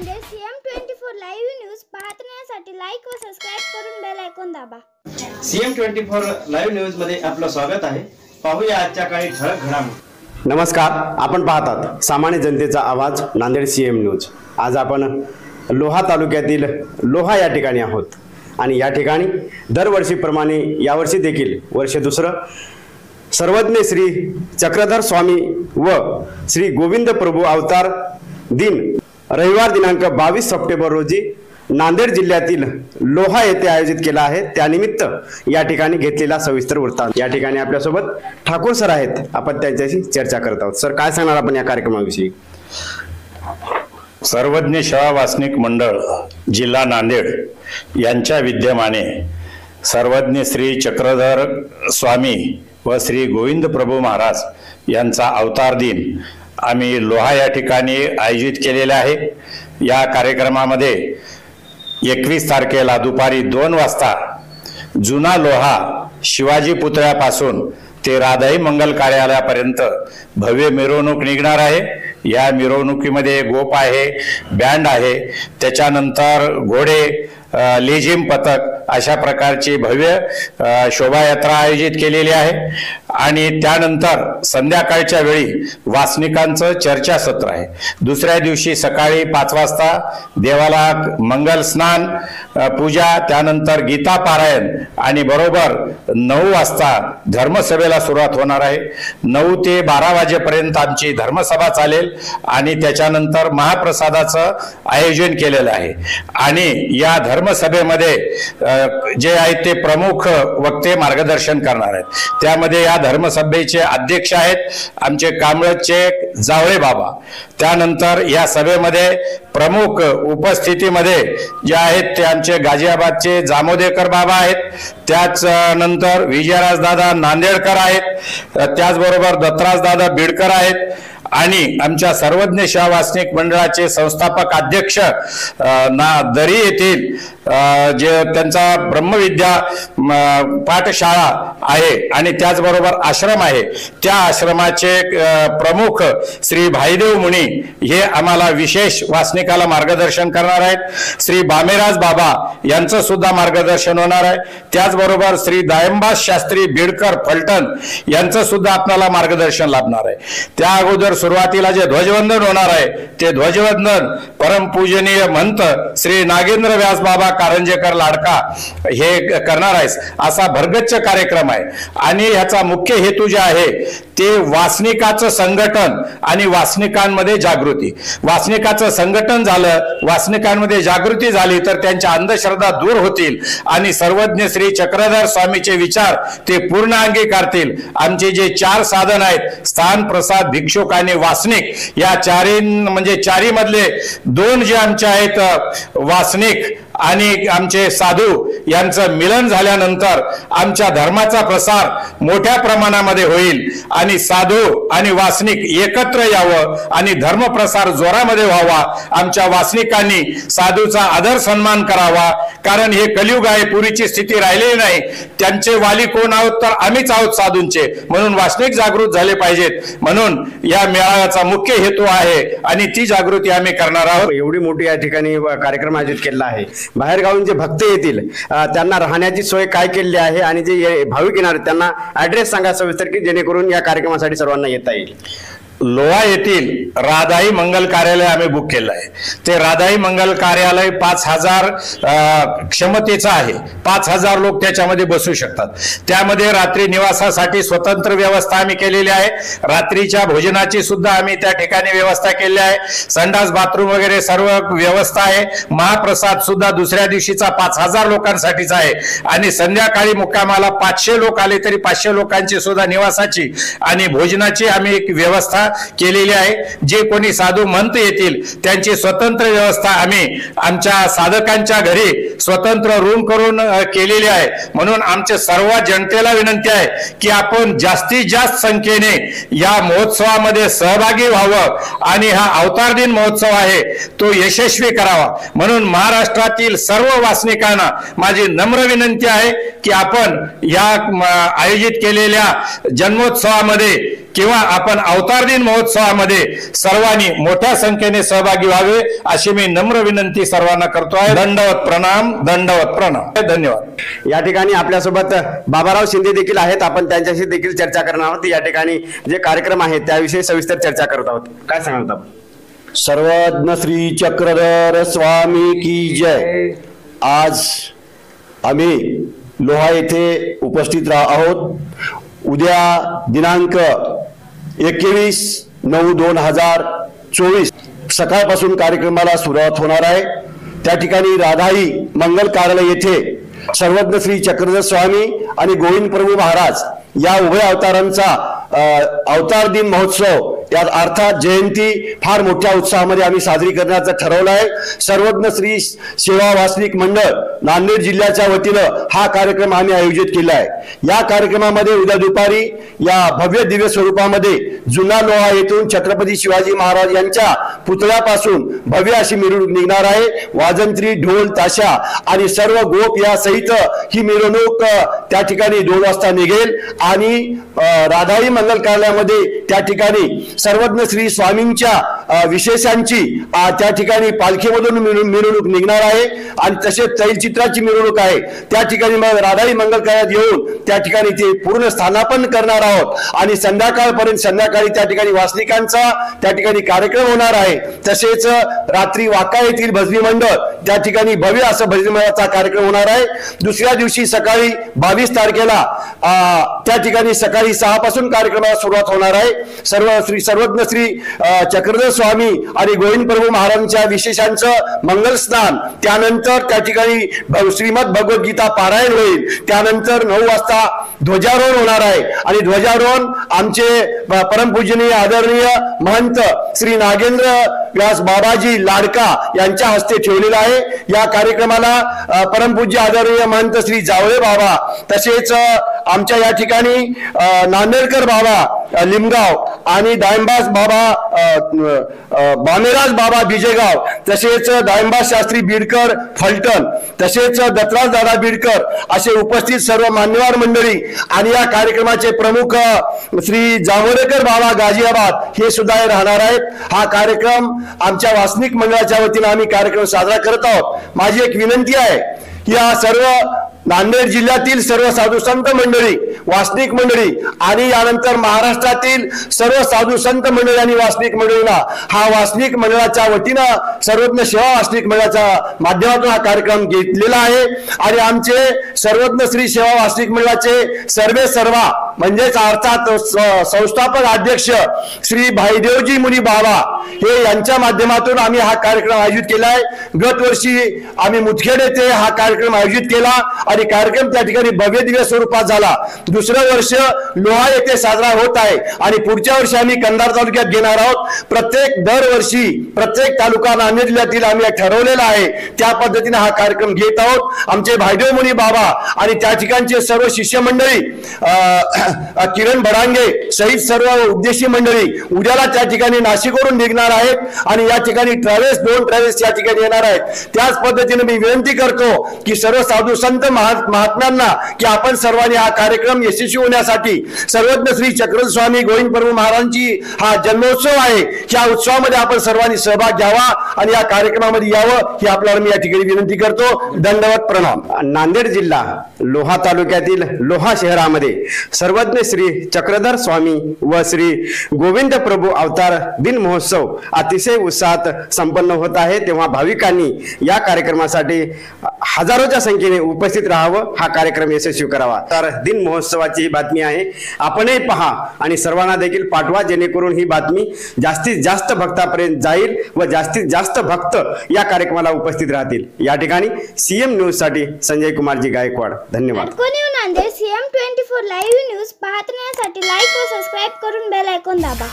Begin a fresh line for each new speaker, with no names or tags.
Nanded CM24 live news पाहण्यासाठी like व subscribe करून बेल आयकॉन दाबा।
CM24 लाईव्ह न्यूज मध्ये आपलं स्वागत आहे। पाहूया आजच्या काही ठळक घडामोडी।
नमस्कार, आपण पाहतात सामान्य जनतेचा आवाज नांदेड CM न्यूज। आज आपण लोहा तालुक्यातील लोहा या ठिकाणी आहोत आणि या ठिकाणी दरवर्षीप्रमाणे यावर्षी देखील वर्ष दुसरं सर्वज्ञ श्री चक्रधर स्वामी व श्री गोविंद प्रभू अवतार दिन रविवार दिनांक 22 सप्टेंबर रोजी नांदेड जिल्ह्यातील लोहा येथे आयोजित केला आहे। त्यानिमित्त या ठिकाणी घेतलेला सविस्तर वृत्तांत। या ठिकाणी आपल्यासोबत ठाकूर सर आहेत, आपण त्यांच्याशी चर्चा करत आहोत। सर, काय सांगणार आपण या कार्यक्रमाविषयी?
सर्वज्ञ सेवा वासनिक मंडळ जिल्हा नांदेड यांच्या विद्यमाने सर्वज्ञ श्री चक्रधर स्वामी व श्री गोविंद प्रभू महाराज यांचा अवतार दिन आम्ही लोहा या ठिकाणी आयोजित केलेला आहे। या कार्यक्रमामध्ये 21 तारखेला दुपारी 2 वाजता जुना लोहा शिवाजी पुतळ्यापासून ते राधाई मंगल कार्यालयापर्यंत भव्य मिरवणूक निघणार आहे। या मिरवणुकीमध्ये गोप आहे, बँड आहे, त्याच्यानंतर घोडे, लेझिम पथक अशा प्रकारची भव्य शोभायात्रा आयोजित केलेली आहे। आणि त्यानंतर संध्याकाळच्या वेळी वासनिकांचं चर्चासत्र आहे। दुसऱ्या दिवशी सकाळी 5 वाजता देवाला मंगल स्नान, पूजा, त्यानंतर गीता पारायण आणि बरोबर 9 वाजता धर्मसभेला सुरुवात होणार आहे। 9 ते 12 वाजेपर्यंत आमची धर्मसभा चालेल आणि त्याच्यानंतर महाप्रसादाचं आयोजन केलेलं आहे। आणि या धर्मसभेमध्ये जे आहेत ते प्रमुख वक्ते मार्गदर्शन करणार आहेत। त्यामध्ये या धर्मसभेचे अध्यक्ष आहेत आमचे कांबळचे जावळे बाबा। त्यानंतर या सभेमध्ये प्रमुख उपस्थितीमध्ये जे आहेत ते आमचे गाजियाबादचे जामोदेकर बाबा आहेत। त्याच नंतर विजयराज दादा नांदेडकर आहेत, त्याचबरोबर दत्तराज दादा बीडकर आहेत आणि आमच्या सर्वज्ञ सेवा वासनिक मंडळाचे संस्थापक अध्यक्ष दरी येथील जे त्यांचा ब्रह्मविद्या पाठशाळा आहे आणि त्याचबरोबर आश्रम आहे, त्या आश्रमाचे प्रमुख श्री भाईदेव मुनी हे आम्हाला विशेष वासनिकाला मार्गदर्शन करणार आहेत। श्री बामेराज बाबा यांचं सुद्धा मार्गदर्शन होणार आहे। त्याचबरोबर श्री दायंबास शास्त्री बीडकर फलटण यांचं सुद्धा आपल्याला मार्गदर्शन लाभणार आहे। त्या अगोदर सुरुवातीला जे ध्वजवंदन होणार आहे ते ध्वजवंदन परमपूजनीय महंत श्री नागेंद्र व्यास बाबा कारंजेकर लाडका हे करणार आहे। असा भरगच्च कार्यक्रम आहे आणि याचा मुख्य हेतू जे आहे ते वासनिकाचं संघटन आणि वासनिकांमध्ये जागृती। वासनिकाचं संघटन झालं, वासनिकांमध्ये जागृती झाली तर त्यांच्या अंधश्रद्धा दूर होतील आणि सर्वज्ञ श्री चक्रधर स्वामीचे विचार ते पूर्ण अंगीकारतील। आमचे जे 4 साधन आहेत स्थान, प्रसाद, भिक्षुक आणि वासनिक, या चारी मधले 2 जे आमचे आहेत वासनिक आणि आमचे साधू यांचं मिलन झाल्यानंतर आमच्या धर्माचा प्रसार मोठ्या प्रमाणामध्ये होईल आणि साधू आणि वासनिक एकत्र यावं आणि धर्म प्रसार जोरामध्ये व्हावा। आमच्या वासनिकांनी साधूचा आदर सन्मान करावा, कारण हे कलियुग आहे, पूर्वीची स्थिती राहिलेली नाही। त्यांचे वाली कोण आहोत तर आम्हीच आहोत साधूंचे, म्हणून वासनिक जागृत झाले पाहिजेत। म्हणून या मेळाव्याचा मुख्य हेतू आहे आणि ती जागृती आम्ही करणार आहोत।
एवढी मोठी या ठिकाणी कार्यक्रम आयोजित केला आहे। बाहेरगावून जे भक्त येतील त्यांना राहण्याची सोय काय केली आहे आणि जे भाविक येणार त्यांना ऍड्रेस सांगा सविस्तर, की जेणेकरून या कार्यक्रमासाठी सर्वांना येता येईल।
लोहा येथील राधाई मंगल कार्यालय आम्ही बुक केलं आहे। ते राधाई मंगल कार्यालय 5000 क्षमतेचं आहे। 5000 लोक त्याच्यामध्ये बसू शकतात। त्यामध्ये रात्री निवासासाठी स्वतंत्र व्यवस्था आम्ही केलेली आहे। रात्रीच्या भोजनाची सुद्धा आम्ही त्या ठिकाणी व्यवस्था केली आहे। संडास, बाथरूम वगैरे सर्व व्यवस्था आहे। महाप्रसाद सुद्धा दुसऱ्या दिवशीचा 5000 लोकांसाठीचा आहे आणि संध्याकाळी मुक्कामाला 500 लोक आले तरी 500 लोकांची सुद्धा निवासाची आणि भोजनाची आम्ही एक व्यवस्था केलेली आहे। जे कोणी साधू महंत येतील त्यांची स्वतंत्र व्यवस्था आम्ही आमच्या साधकांच्या घरी स्वतंत्र रूम करून केलेली आहे। म्हणून आमच्या सर्व जनतेला विनंती आहे की आपण जास्तीत जास्त संख्येने या महोत्सवामध्ये सहभागी व्हावं आणि हा अवतार दिन महोत्सव आहे तो यशस्वी करावा। म्हणून महाराष्ट्रातील सर्व वासनिकांना माझी नम्र विनंती आहे की आपण या आयोजित केलेल्या जन्मोत्सवामध्ये किंवा आपण अवतार दिन महोत्सवामध्ये सर्वांनी मोठ्या संख्येने सहभागी व्हावे अशी मी नम्र विनंती सर्वांना करतोय. दंडवत प्रणाम, दंडवत प्रणाम. धन्यवाद.
या ठिकाणी आपल्यासोबत बाबाराव शिंदे देखील आहेत. आपण त्यांच्याशी देखील चर्चा करणार आहोत. या ठिकाणी जे कार्यक्रम आहेत त्याविषयी सविस्तर चर्चा करत आहोत. काय सांगणार आपण?
सर्वज्ञ श्री चक्रधर स्वामी की जय. आज आम्ही लोहा येथे उपस्थित आहोत. उद्या दिनांक 21/9/2024 सकाळपासून कार्यक्रमाला सुरुवात होणार आहे. त्या ठिकाणी राधाई मंगल कार्यालय येथे सर्वज्ञ श्री चक्रधर स्वामी आणि गोविंद प्रभू महाराज या उभय अवतारांचा अवतार दिन महोत्सव या अर्थात जयंती फार मोठ्या उत्साहामध्ये आम्ही साजरी करण्याचं ठरवलं आहे. सर्वज्ञ श्री सेवा वासनिक मंडळ नांदेड जिल्ह्याच्या वतीनं हा कार्यक्रम आम्ही आयोजित केला आहे. या कार्यक्रमामध्ये उद्या दुपारी या भव्य दिव्य स्वरूपामध्ये जुना लोहा येथून छत्रपती शिवाजी महाराज यांच्या पुतळ्यापासून भव्य अशी मिरवणूक निघणार आहे. वाजंत्री, ढोल, ताशा आणि सर्व गोप या सहित ही मिरवणूक त्या ठिकाणी 2 वाजता निघेल आणि राधाई मंगल कार्यालयामध्ये त्या ठिकाणी सर्वज्ञ श्री स्वामींच्या विशेषांची त्या ठिकाणी पालखीमधून मिरवणूक निघणार आहे आणि तसेच तैलचित्राची मिरवणूक आहे. त्या ठिकाणी मग राधाई मंगल कार्यालयात येऊन त्या ठिकाणी ते पूर्ण स्थानापन्न करणार आहोत आणि संध्याकाळी त्या ठिकाणी वासनिकांचा त्या ठिकाणी कार्यक्रम होणार आहे. तसेच रात्री वाका येथील भजनी मंडळ त्या ठिकाणी भव्य असं भजनी मंडळाचा कार्यक्रम होणार आहे. दुसऱ्या दिवशी सकाळी 22 तारखेला त्या ठिकाणी सकाळी 6 पासून कार्यक्रमाला सुरुवात होणार आहे. सर्वज्ञ श्री चक्रधर स्वामी आणि गोविंद प्रभू महाराजांच्या विशेषांचं मंगल स्नान, त्यानंतर त्या ठिकाणी श्रीमद भगवद्गीता पारायण होईल. त्यानंतर 9 वाजता ध्वजारोहण होणार आहे आणि ध्वजारोहण आमचे परमपूजनीय आदरणीय महंत श्री नागेंद्र व्यास बाबाजी लाडका यांच्या हस्ते ठेवलेला आहे. या कार्यक्रमाला परमपूज्य आदरणीय महंत श्री जावळे बाबा, तसेच आमच्या या ठिकाणी नांदेडकर बाबा लिमगाव आणि दायंबाज बाबा बामेराज बाबा बिजेगाव, तसेच दायंबाज शास्त्री बीडकर फलटण, तसेच दत्तराज दादा बीडकर असे उपस्थित सर्व मान्यवर मंडळी आणि या कार्यक्रमाचे प्रमुख श्री जांभोळेकर बाबा गाझियाबाद हे सुद्धा राहणार आहेत. हा कार्यक्रम आमच्या वासनिक मंडळाच्या वतीने आम्ही कार्यक्रम साजरा करत आहोत. माझी एक विनंती आहे की या सर्व नांदेड जिल्ह्यातील सर्व साधू संत मंडळी, वासनिक मंडळी आणि यानंतर महाराष्ट्रातील सर्व साधू संत मंडळी आणि वासनिक मंडळींना हा वासनिक मंडळाच्या वतीनं सर्वज्ञ सेवा वासनिक मंडळाच्या माध्यमातून हा कार्यक्रम घेतलेला आहे आणि आमचे सर्वज्ञ श्री सेवा वासनिक मंडळाचे सर्वा म्हणजेच अर्थात संस्थापक अध्यक्ष श्री भाईदेवजी मुनी बाबा हे यांच्या माध्यमातून आम्ही हा कार्यक्रम आयोजित केला आहे. गत वर्षी आम्ही मुदखेड येथे हा कार्यक्रम आयोजित केला आणि कार्यक्रम त्या ठिकाणी भव्य दिव्य स्वरूपात झाला. दुसरं वर्ष लोहा येथे साजरा होत आहे आणि पुढच्या वर्षी आम्ही कंधार तालुक्यात घेणार आहोत. दरवर्षी प्रत्येक तालुका नांदेड जिल्ह्यातील आम्ही ठरवलेला आहे त्या पद्धतीने हा कार्यक्रम घेत आहोत. आमचे भाईदेव मुनी बाबा आणि त्या ठिकाणचे सर्व शिष्य मंडळी, किरण बडांगे सहित सर्व उपदेशी मंडळी उद्याला त्या ठिकाणी नाशिकवरून निघणार आहेत आणि या ठिकाणी 2 ट्रॅव्हल्स या ठिकाणी येणार आहेत. त्याच पद्धतीने मी विनंती करतो की सर्व साधू संत महात्म्यांना की आपण सर्वांनी हा कार्यक्रम यशस्वी होण्यासाठी सर्वज्ञ श्री चक्रधर स्वामी गोविंद प्रभू महाराजांची हा जन्मोत्सव आहे, या उत्सवामध्ये आपण सर्वांनी सहभाग घ्यावा आणि या कार्यक्रमामध्ये यावं ही आपल्याला मी या ठिकाणी विनंती करतो. दंडवत प्रणाम.
नांदेड जिल्हा लोहा तालुक्यातील लोहा शहरामध्ये सर्वज्ञ श्री चक्रधर स्वामी व श्री गोविंद प्रभू अवतार दिन महोत्सव अतिशय उत्साहात संपन्न होत आहे. तेव्हा भाविकांनी या कार्यक्रमासाठी हजारोच्या संख्येने उपस्थित राहावं, हा कार्यक्रम यशस्वी करावा. तर दिन महोत्सवाची ही बातमी आहे, आपणही पहा आणि सर्वांना देखील पाठवा, जेणेकरून ही बातमी जास्तीत जास्त भक्तापर्यंत जाईल व जास्तीत जास्त भक्त या कार्यक्रमाला उपस्थित राहतील. या ठिकाणी सीएम न्यूज साठी संजय कुमारजी गायकवाड. धन्यवाद.
नांदेड CM24 लाईव्ह न्यूज पाहण्यासाठी लाईक व सबस्क्राईब करून बेल आयकॉन दाबा.